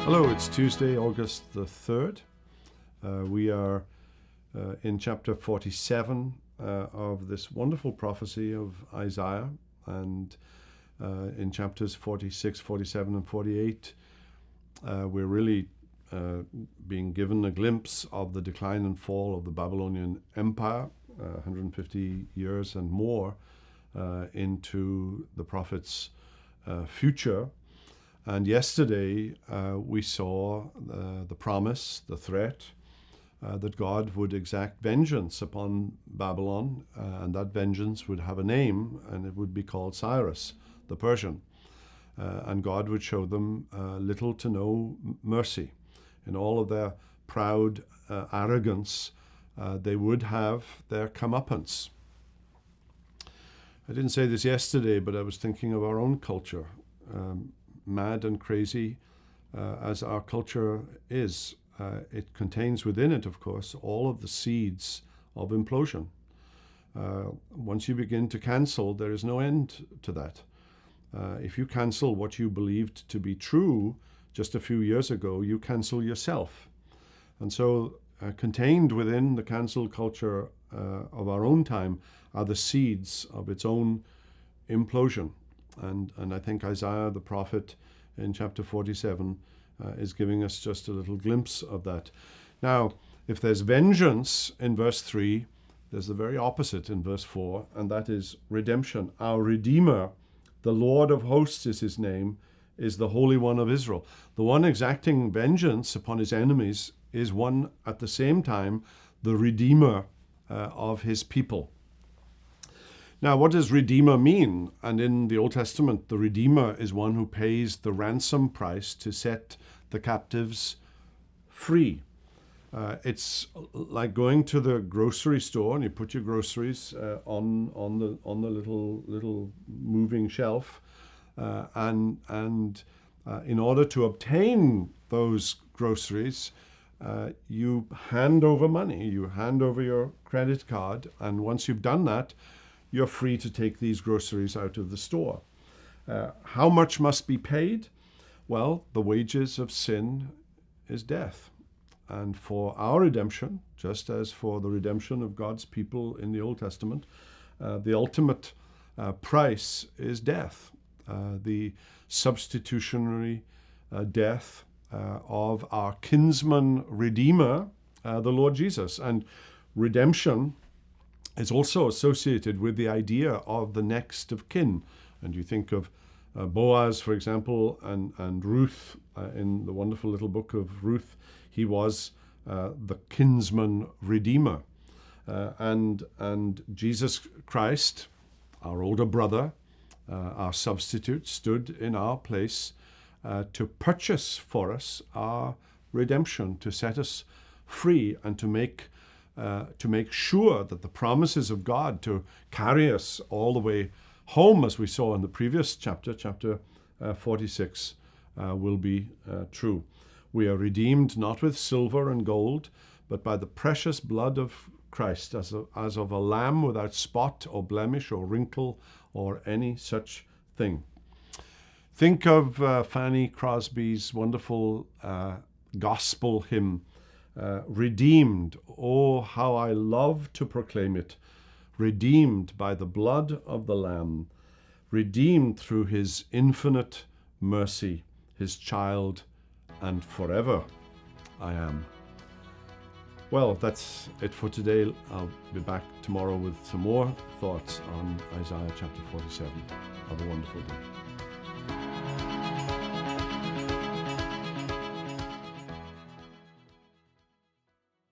Hello, it's Tuesday, August the 3rd. We are in chapter 47 of this wonderful prophecy of Isaiah, and in chapters 46, 47, and 48, we're really being given a glimpse of the decline and fall of the Babylonian Empire, 150 years and more into the prophet's future. And yesterday we saw the promise, the threat, that God would exact vengeance upon Babylon, and that vengeance would have a name, and it would be called Cyrus, the Persian. And God would show them little to no mercy. In all of their proud arrogance, they would have their comeuppance. I didn't say this yesterday, but I was thinking of our own culture. Mad and crazy as our culture is, it contains within it, of course, all of the seeds of implosion. Once you begin to cancel, there is no end to that. If you cancel what you believed to be true just a few years ago, you cancel yourself. And so contained within the cancel culture of our own time are the seeds of its own implosion. And I think Isaiah the prophet in chapter 47 is giving us just a little glimpse of that. Now, if there's vengeance in verse 3, there's the very opposite in verse 4, and that is redemption. Our Redeemer, the Lord of hosts is his name, is the Holy One of Israel. The one exacting vengeance upon his enemies is one at the same time, the Redeemer of his people. Now, what does Redeemer mean? And in the Old Testament, the Redeemer is one who pays the ransom price to set the captives free. It's like going to the grocery store and you put your groceries on the little moving shelf, and in order to obtain those groceries, you hand over money, you hand over your credit card, and once you've done that, you're free to take these groceries out of the store. How much must be paid? Well, the wages of sin is death. And for our redemption, just as for the redemption of God's people in the Old Testament, the ultimate price is death, the substitutionary death of our kinsman redeemer, the Lord Jesus. And redemption is also associated with the idea of the next of kin. And you think of Boaz, for example, and Ruth in the wonderful little book of Ruth. He was the kinsman redeemer. And Jesus Christ, our older brother, our substitute, stood in our place to purchase for us our redemption, to set us free, and to make sure that the promises of God to carry us all the way home, as we saw in the previous chapter 46, will be true. We are redeemed not with silver and gold, but by the precious blood of Christ, as of a lamb without spot or blemish or wrinkle or any such thing. Think of Fanny Crosby's wonderful gospel hymn, redeemed, oh, how I love to proclaim it, redeemed by the blood of the Lamb, redeemed through his infinite mercy, his child, and forever I am. Well, that's it for today. I'll be back tomorrow with some more thoughts on Isaiah chapter 47. Have a wonderful day.